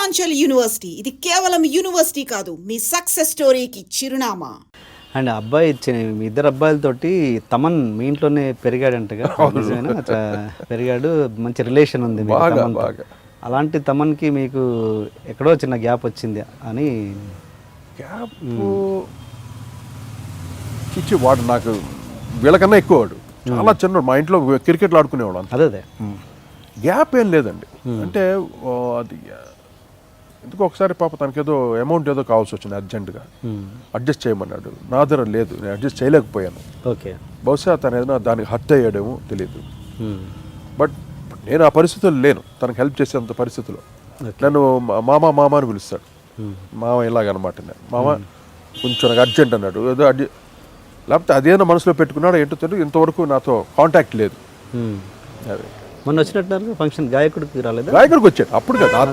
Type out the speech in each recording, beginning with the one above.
Purvanchal university ఇది కేవలం university కాదు, మీ సక్సెస్ స్టోరీకి చిరునామా. అండ్ అబ్బాయి మీ ఇద్దరు అబ్బాయిలతోటి తమన్ మీ ఇంట్లోనే పెరిగాడంటగా, అట్లా పెరిగాడు, మంచి రిలేషన్ ఉంది మీకు తమన్తో. అలాంటి తమన్కి మీకు ఎక్కడో చిన్న గ్యాప్ వచ్చింది అని. గ్యాప్ ఇచ్చి వాడు నాకు వీళ్ళకన్నా ఎక్కువ, వాడు చాలా చిన్నవాడు. మా ఇంట్లో క్రికెట్లు ఆడుకునేవాడు. అదే గ్యాప్ ఏం లేదండి. అంటే అది ఎందుకు ఒకసారి పాప తనకేదో అమౌంట్ ఏదో కావాల్సి వచ్చింది అర్జెంటుగా, అడ్జస్ట్ చేయమన్నాడు. నా దగ్గర లేదు, నేను అడ్జస్ట్ చేయలేకపోయాను. ఓకే, బహుశా తను ఏదైనా దానికి హర్ట్ అయ్యాడేమో తెలియదు. బట్ నేను ఆ పరిస్థితుల్లో లేను, తనకు హెల్ప్ చేసేంత పరిస్థితిలో. నన్ను మామ అని పిలుస్తాడు. మామ ఇలాగనమాట. నేను మామ కొంచెం నాకు అర్జెంట్ అన్నాడు, ఏదో లేకపోతే అదేదో మనసులో పెట్టుకున్నాడు ఏంటో తెలియదు. ఇంతవరకు నాతో కాంటాక్ట్ లేదు. అదే మొన్న వచ్చినట్టున్నారు ఫంక్షన్, గాయకుడికి రాలేదు? గాయకుడికి వచ్చాడు అప్పుడు కదా, ఆ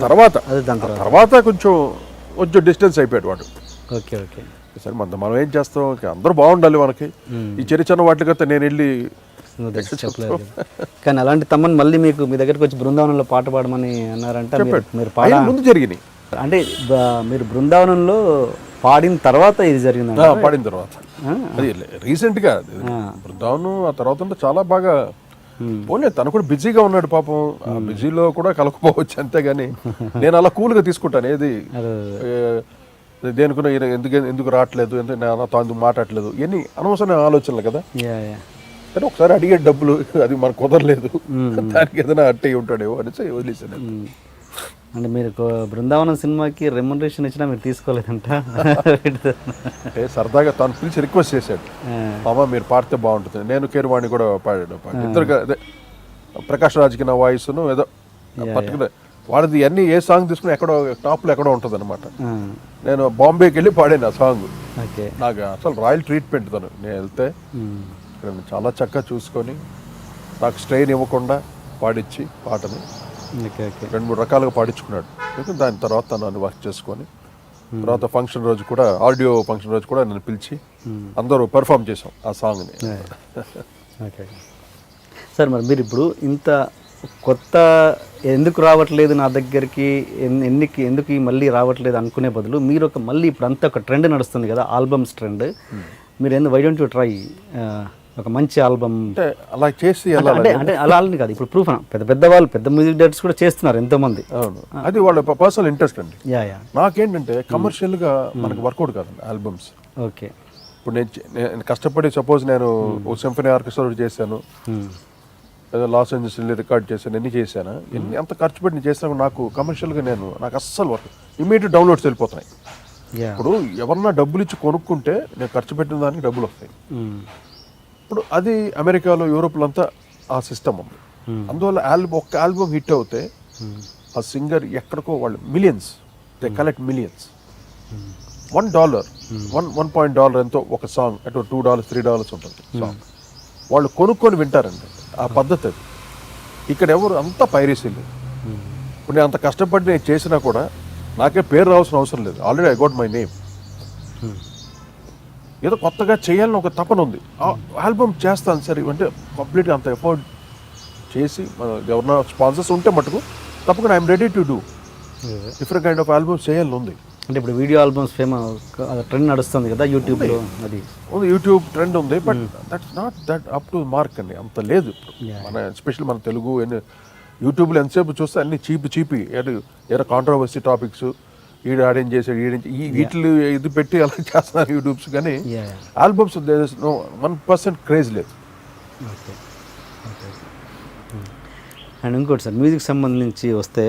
తర్వాత కొంచెం డిస్టెన్స్ అయిపోయాడు వాడు. ఓకే ఓకే, సరే మనం ఏం చేస్తాం, అందరూ బాగుండాలి మనకి. ఈ చిన్న వాటికైతే నేను వెళ్ళి చెప్పలేదు. కానీ అలాంటి తమ్మని మళ్ళీ మీకు మీ దగ్గరికి వచ్చి బృందావనంలో పాట పాడమని అన్నారంటే మీరు ముందు జరిగినాయి. అంటే మీరు బృందావనంలో పాడిన తర్వాత ఇది జరిగింది? పాడిన తర్వాత, అది రీసెంట్గా బృందావనం. ఆ తర్వాత అంటే చాలా బాగా పోలే. తను కూడా బిజీగా ఉన్నాడు పాపం, బిజీలో కూడా కలకపోవచ్చు అంతేగాని నేను అలా కూల్గా తీసుకుంటాను. ఏది దేనికున్నా ఎందుకు రావట్లేదు, ఎందుకు మాట్లాడలేదు, ఇవన్నీ అనవసరమైన ఆలోచనలు కదా. కానీ ఒకసారి అడిగే డబ్బులు అది మనకు కుదరలేదు, దానికి ఏదైనా అట్టే ఉంటాడేమో అనేసి వదిలేసాను. అంటే మీరు బృందావనం సినిమాకి రెమ్యునరేషన్ ఇచ్చినా మీరు తీసుకోలేదంట? అంటే సరదాగా తను పిలిచి రిక్వెస్ట్ చేశాడు, మామ మీరు పాడితే బాగుంటుంది. నేను కీరవాణి కూడా పాడాడు. ఇద్దరు అదే ప్రకాష్ రాజ్కి నా వాయిస్ను ఏదో పర్టికులర్ వాడిది అన్ని ఏ సాంగ్ తీసుకుని ఎక్కడో టాప్లో ఎక్కడో ఉంటుంది అనమాట. నేను బాంబేకి వెళ్ళి పాడాను ఆ సాంగ్. నాకు అసలు రాయల్ ట్రీట్మెంట్ తను. నేను వెళ్తే చాలా చక్కగా చూసుకొని నాకు స్ట్రెయిన్ ఇవ్వకుండా పాడించి పాటని 2-3 రకాలుగా పాడించుకున్నాడు. దాని తర్వాత నన్ను వర్క్ చేసుకొని తర్వాత ఫంక్షన్ రోజు కూడా, ఆడియో ఫంక్షన్ రోజు కూడా నన్ను పిలిచి అందరూ పెర్ఫామ్ చేసాం ఆ సాంగ్ని. ఓకే సార్, మరి మీరు ఇప్పుడు ఇంత కొత్త ఎందుకు రావట్లేదు నా దగ్గరికి, ఎందుకు మళ్ళీ రావట్లేదు అనుకునే బదులు మీరు మళ్ళీ ఇప్పుడు అంతా ఒక ట్రెండ్ నడుస్తుంది కదా, ఆల్బమ్స్ ట్రెండ్. మీరు వై డోంట్ యు ట్రై ఒక మంచి ఆల్బమ్? అంటే అలా చేసి అంటే అలా అని కాదు, ఇప్పుడు ప్రూఫ్ పెద్ద వాళ్ళు పెద్ద మ్యూజిక్ డైరెక్టర్స్ కూడా చేస్తున్నారు ఎంతోమంది. అవును, అది వాళ్ళ పర్సనల్ ఇంట్రెస్ట్ అండి. నాకేంటంటే కమర్షియల్గా మనకు వర్కౌట్ కాదండి ఆల్బమ్స్. ఓకే, ఇప్పుడు నేను కష్టపడి సపోజ్ నేను ఒక సింఫనీ ఆర్కెస్ట్రా చేశాను, ఏదో లాస్ ఏంజల్స్ రికార్డ్ చేశాను, ఎన్ని చేశాను, ఎంత ఖర్చు పెట్టి నేను చేసినా నాకు కమర్షియల్గా నాకు అస్సలు వర్క్. ఇమీడియట్ డౌన్లోడ్స్ వెళ్ళిపోతున్నాయి. ఇప్పుడు ఎవరన్నా డబ్బులు ఇచ్చి కొనుక్కుంటే నేను ఖర్చు పెట్టిన దానికి డబ్బులు వస్తాయి. ఇప్పుడు అది అమెరికాలో, యూరోప్లో అంతా ఆ సిస్టమ్ ఉంది. అందువల్ల ఒక్క ఆల్బమ్ హిట్ అవుతే ఆ సింగర్ ఎక్కడికో వాళ్ళు మిలియన్స్, దే కలెక్ట్ మిలియన్స్. $1 $1 ఎంతో ఒక సాంగ్, అటు $2 $3 ఉంటుంది సాంగ్. వాళ్ళు కొనుక్కొని వింటారండి. ఆ పద్ధతి అది. ఇక్కడ ఎవరు అంతా పైరసీలు. ఇప్పుడు నేను అంత కష్టపడి నేను చేసినా కూడా నాకే పేరు రావాల్సిన అవసరం లేదు. Already I got my name. ఏదో కొత్తగా చేయాలని ఒక తపన ఉంది. ఆల్బమ్ చేస్తాను సరే అంటే కంప్లీట్గా అంత ఎఫర్ట్ చేసి ఎవరన్నా స్పాన్సర్స్ ఉంటే మటుకు తప్పకుండా I'm ready to do different kind of albums చేయాలని ఉంది. అంటే ఇప్పుడు వీడియో ఆల్బమ్స్ ట్రెండ్ నడుస్తుంది కదా యూట్యూబ్లో, అది యూట్యూబ్ ట్రెండ్ ఉంది. But that's not that up to mark అండి, అంత లేదు మన, ఎస్పెషల్లీ మన తెలుగు. యూట్యూబ్లో ఎంతసేపు చూస్తే అన్ని చీపి ఏదో కాంట్రవర్సీ టాపిక్స్, ఈడు ఆడేం చేసాడు, వీటిలు ఇది పెట్టి అలా చేస్తున్నారు యూట్యూబ్స్. కానీ albums there is no 1% craze లేదు. అండ్ ఇంకోటి సార్, మ్యూజిక్ సంబంధించి వస్తే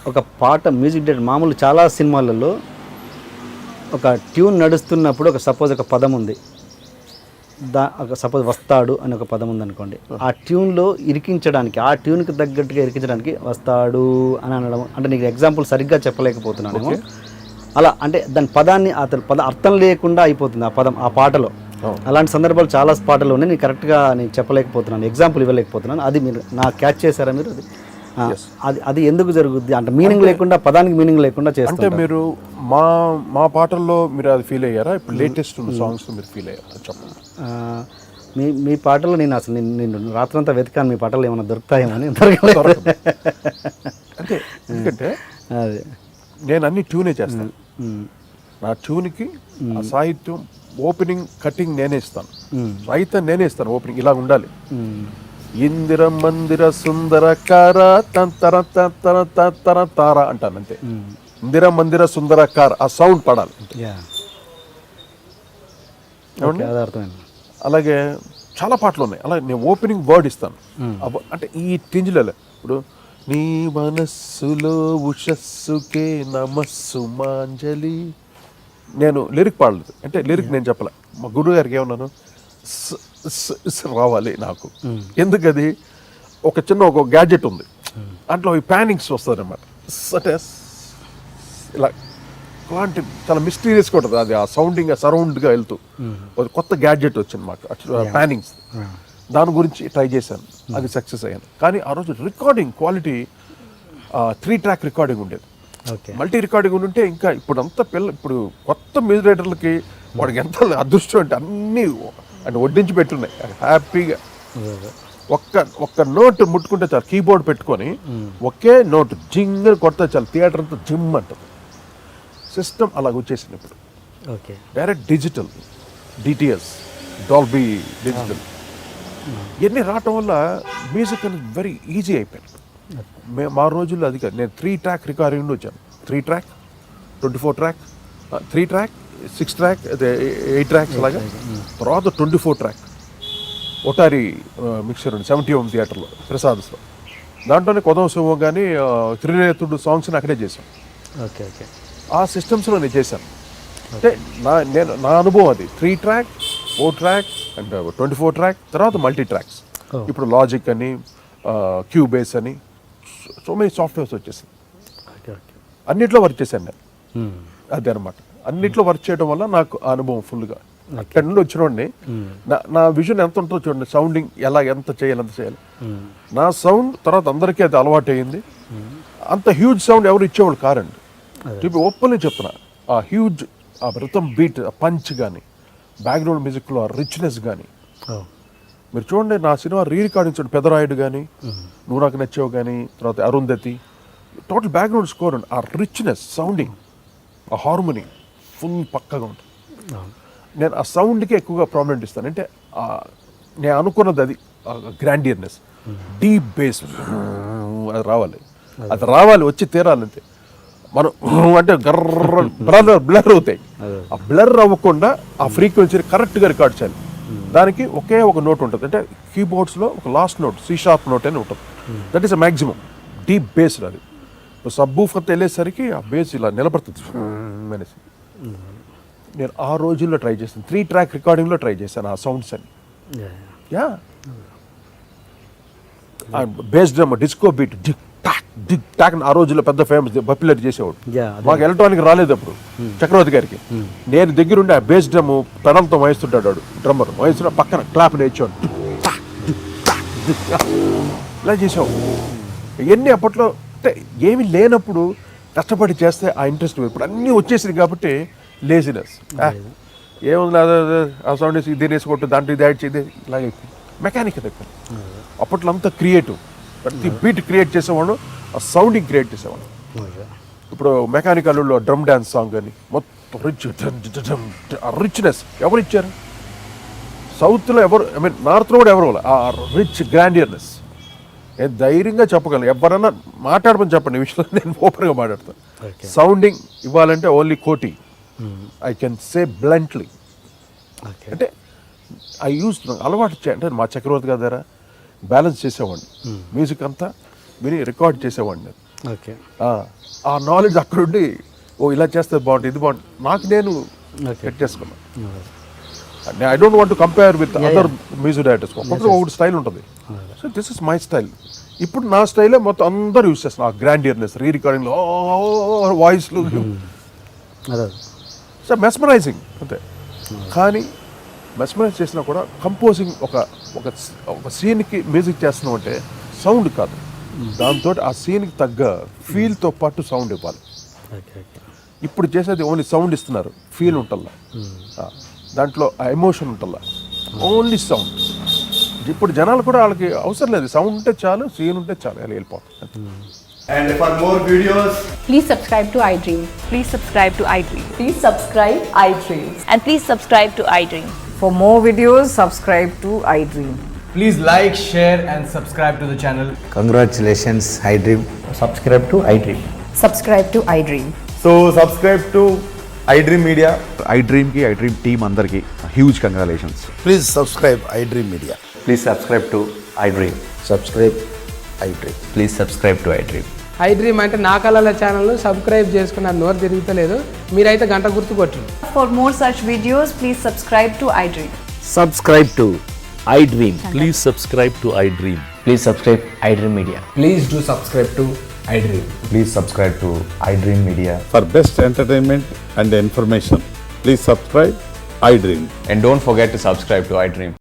ఒక పాట మ్యూజిక్ డైరెక్టర్ మామూలు చాలా సినిమాలలో ఒక ట్యూన్ నడుస్తున్నప్పుడు సపోజ్ ఒక పదం ఉంది, సపోజ్ వస్తాడు అని ఒక పదం ఉందనుకోండి, ఆ ట్యూన్లో ఇరికించడానికి, ఆ ట్యూన్కి తగ్గట్టుగా ఇరికించడానికి వస్తాడు అని అనడం. అంటే నీకు ఎగ్జాంపుల్ సరిగ్గా చెప్పలేకపోతున్నానేమో, అలా అంటే దాని పదాన్ని అర్థం లేకుండా అయిపోతుంది ఆ పదం ఆ పాటలో. అలాంటి సందర్భాలు చాలా పాటలు ఉన్నాయి, నేను కరెక్ట్గా నేను చెప్పలేకపోతున్నాను, ఎగ్జాంపుల్ ఇవ్వలేకపోతున్నాను. అది మీరు క్యాచ్ చేశారా మీరు? అది ఎందుకు జరుగుద్ది అంటే మీనింగ్ లేకుండా, పదానికి మీనింగ్ లేకుండా చేస్తే? అంటే మీరు మా పాటల్లో మీరు అది ఫీల్ అయ్యారా? ఇప్పుడు లేటెస్ట్ సాంగ్స్ మీరు ఫీల్ అయ్యారా చెప్పండి. మీ పాటలు నేను అసలు నేను రాత్రంతా వెతికాను, మీ పాటలు ఏమైనా దొరుకుతాయేమో అని. అంటే ఎందుకంటే అది నేను అన్ని ట్యూనే చేస్తాను. నా ట్యూన్కి ఆ సాహిత్యం ఓపెనింగ్ కటింగ్ నేనే ఇస్తాను, సాహిత్యం నేనే ఇస్తాను. ఓపెనింగ్ ఇలా ఉండాలి, ఇందిర మందిర సుందరకార తంతర తంతర తంతర తార అంటాను అంతే. ఇందిర మందిర సుందరకార ఆ సౌండ్ పడాలి. అలాగే చాలా పాటలు ఉన్నాయి. అలాగే నేను ఓపెనింగ్ వర్డ్ ఇస్తాను. అంటే ఈ టింజ్లలో ఇప్పుడు నీ మనస్సులో ఉషస్సుకే నమస్సు మాంజలి, నేను లిరిక్ పాడలేదు. అంటే లిరిక్ నేను చెప్పలే, మా గురువు గారికి ఏమన్నాను రావాలి నాకు. ఎందుకది ఒక చిన్న ఒక గ్యాడ్జెట్ ఉంది, దాంట్లో ఈ ప్యానింగ్స్ వస్తుంది అనమాట. అంటే ఇలా అలాంటి చాలా మిస్టీరియస్గా ఉంటుంది అది, ఆ సౌండింగ్ సరౌండ్గా వెళ్తూ ఒక కొత్త గ్యాడ్జెట్ వచ్చింది మాకు ప్యానింగ్స్. దాని గురించి ట్రై చేశాను, అది సక్సెస్ అయ్యాను. కానీ ఆ రోజు రికార్డింగ్ క్వాలిటీ 3 ట్రాక్ రికార్డింగ్ ఉండేది. మల్టీ రికార్డింగ్ ఉంటే ఇంకా ఇప్పుడు కొత్త మ్యూజిక్ రైటర్లకి వాడికి ఎంత అదృష్టం అంటే అన్నీ అంటే వడ్డించి పెట్టున్నాయి హ్యాపీగా. ఒక్క నోట్ ముట్టుకుంటే చాలు, కీబోర్డ్ పెట్టుకొని ఒకే నోట్ జింగ్ కొడితే చాలు, థియేటర్ అంతా జిమ్ అంటుంది. సిస్టమ్ అలాగ వచ్చేసింది ఇప్పుడు. Direct digital, DTS, Dolby digital ఇవన్నీ రావటం వల్ల మ్యూజిక్ అనేది వెరీ ఈజీ అయిపోయింది. మా రోజుల్లో అది కాదు. నేను 3 ట్రాక్ రికార్డింగ్ నుండి వచ్చాను. 3 track, 24 track, 3 track, 6 track, 8 tracks అలాగా. తర్వాత 24 ట్రాక్ ఒటారి మిక్సర్ ఉంది 70 ఓం థియేటర్లో ప్రసాద్స్లో. దాంట్లోనే కొదం శివం కానీ త్రినేతుడు సాంగ్స్ని అక్కడే చేశాం. ఆ సిస్టమ్స్లో నేను చేశాను. అంటే నా అనుభవం అది. 3 ట్రాక్, 4 ట్రాక్ అండ్ 24 ట్రాక్, తర్వాత మల్టీ ట్రాక్స్. ఇప్పుడు లాజిక్ అని, క్యూబేస్ అని సో మెనీ సాఫ్ట్వేర్స్ వచ్చేసింది. అన్నిట్లో వర్క్ చేశాను నేను. అదే అనమాట, అన్నిట్లో వర్క్ చేయడం వల్ల నాకు అనుభవం ఫుల్గా. అక్కడి నుండి వచ్చినోడిని నా విజన్ ఎంత ఉంటుందో చూడండి, సౌండింగ్ ఎంత చేయాలి. నా సౌండ్ తర్వాత అందరికీ అది అలవాటు అయ్యింది. అంత హ్యూజ్ సౌండ్ ఎవరు ఇచ్చేవాళ్ళు కారండి. ఓపెన్లీ చెప్తున్నా, ఆ హ్యూజ్ ఆ రిథమ్ బీట్, ఆ పంచ్ కానీ, బ్యాక్గ్రౌండ్ మ్యూజిక్లో ఆ రిచ్నెస్ కానీ. మీరు చూడండి నా సినిమా రికార్డింగ్ చూడండి, పెదరాయుడు కానీ, నువ్వు నాకు నచ్చావు కానీ, తర్వాత అరుంధతి, టోటల్ బ్యాక్గ్రౌండ్ స్కోర్ అండి, ఆ రిచ్నెస్, సౌండింగ్, ఆ హార్మోనీ ఫుల్ పక్కగా ఉంటుంది. నేను ఆ సౌండ్కి ఎక్కువగా ప్రామినెంట్ ఇస్తాను. అంటే నేను అనుకున్నది అది గ్రాండియర్నెస్, డీప్ బేస్ అది రావాలి, వచ్చి తీరాలంతే. మనం అంటే బ్లర్ అవుతాయి. ఆ బ్లర్ అవ్వకుండా ఆ ఫ్రీక్వెన్సీని కరెక్ట్గా రికార్డ్ చేయాలి. దానికి ఒకే ఒక నోట్ ఉంటుంది. అంటే కీబోర్డ్స్లో ఒక last note, C sharp note అని ఉంటుంది. That is a maximum deep base. అది సబ్బూఫర్ వెళ్ళేసరికి ఆ బేస్ ఇలా నిలబడుతుంది అనేసి. నేను ఆ రోజుల్లో ట్రై చేస్తాను. 3 ట్రాక్ రికార్డింగ్లో ట్రై చేశాను ఆ సౌండ్స్ అని. బేస్ డ్రమ్, డిస్కో బీట్, డిగ్ టాక్ ఆ రోజుల్లో పెద్ద ఫేమస్ బప్పిలర్ చేసేవాడు. మాకు ఎలక్ట్రానిక్ రాలేదు అప్పుడు చక్రవర్తి గారికి. నేను దగ్గరుండి ఆ బేస్ డ్రమ్ పెడల్తో వాయిస్తుంటాడు వాడు, డ్రమ్మర్ వాయిస్తున్నా, పక్కన క్లాప్ నేర్చాడు, ఇలా చేసావు. ఇవన్నీ అప్పట్లో అంటే ఏమి లేనప్పుడు కష్టపడి చేస్తే ఆ ఇంట్రెస్ట్. ఇప్పుడు అన్నీ వచ్చేసింది కాబట్టి లేజినెస్, ఏముంది ఆ సౌండ్ వేసి దీని వేసుకుంటూ దాంట్లో ఇది యాడ్ చేయదే, ఇలాగే మెకానిక్ దగ్గర. అప్పట్లో అంతా క్రియేటివ్, ప్రతి బీట్ క్రియేట్ చేసేవాడు, ఆ సౌండింగ్ క్రియేట్ చేసేవాడు. ఇప్పుడు మెకానికల్లో డ్రమ్ డ్యాన్స్ సాంగ్ అని మొత్తం రిచ్నెస్ ఎవరు ఇచ్చారు? సౌత్లో ఎవరు, ఐ మీన్ నార్త్లో కూడా ఎవరు, ఆ రిచ్ గ్రాండియర్నెస్. నేను ధైర్యంగా చెప్పగలను, ఎవరన్నా మాట్లాడమని చెప్పండి ఈ విషయంలో, నేను ఓపెన్గా మాట్లాడతాను. సౌండింగ్ ఇవ్వాలంటే ఓన్లీ కోటి, ఐ కెన్ సే బ్లంట్లీ. అంటే ఐ యూస్ అలవాటు అంటే మా చక్రవర్తి గారి దగ్గర బ్యాలెన్స్ చేసేవాడిని, మ్యూజిక్ అంతా విని రికార్డ్ చేసేవాడిని. ఆ నాలెడ్జ్ అక్కడుండి ఇలా చేస్తే బాగుంటుంది, ఇది బాగుంటుంది, నాకు నేను సెట్ చేసుకున్నాను. I don't want to compare with other music directors. ఒక్కొక్కరు ఒకటి స్టైల్ ఉంటుంది. So this is my style. ఇప్పుడు నా స్టైలే మొత్తం అందరూ యూస్ చేస్తున్నారు. ఆ గ్రాండియర్నెస్, రికార్డింగ్లో వాయిస్లు, సో మెస్మరైజింగ్ అంతే. కానీ మెస్మరైజ్ చేసినా కూడా కంపోజింగ్ ఒక సీన్కి మ్యూజిక్ చేస్తున్నాం అంటే సౌండ్ కాదు, దాంతో ఆ సీన్కి తగ్గ ఫీల్తో పాటు సౌండ్ ఇవ్వాలి. ఇప్పుడు చేసేది ఓన్లీ సౌండ్ ఇస్తున్నారు, ఫీల్ ఉంటల్లా, దాంట్లో ఆ ఎమోషన్ ఉంటల్లా, ఓన్లీ సౌండ్. ఇప్పుడు జనాలు కూడా వాళ్ళకి అవసరం లేదు, సౌండ్ ఉంటే చాలు, సీన్ ఉంటే చాలు, అలా వెళ్ళిపోతుంది. And for more videos, Please subscribe to iDream. Please subscribe to iDream. Please subscribe iDreams. And please subscribe to iDream. For more videos, subscribe to iDream. please like, share, and subscribe to the channel. Congratulations, iDream. Subscribe to iDream. Subscribe to iDream. So subscribe to iDream Media. iDream team అందరికి huge congratulations. Please subscribe iDream Media. Please subscribe to iDream. Subscribe iDream. Please subscribe to iDream. iDream అంటే నా కళల ఛానల్ను subscribe చేసుకున్న నోరు తిరుగుతలేదు. మీరైతే గంట గుర్తు కొట్టండి. For more such videos, please subscribe to iDream. Subscribe to iDream. Please subscribe to iDream. Please subscribe iDream Media. Please do subscribe to iDream. Please subscribe to iDream Media. For best entertainment and information please subscribe iDream. And don't forget to subscribe to iDream.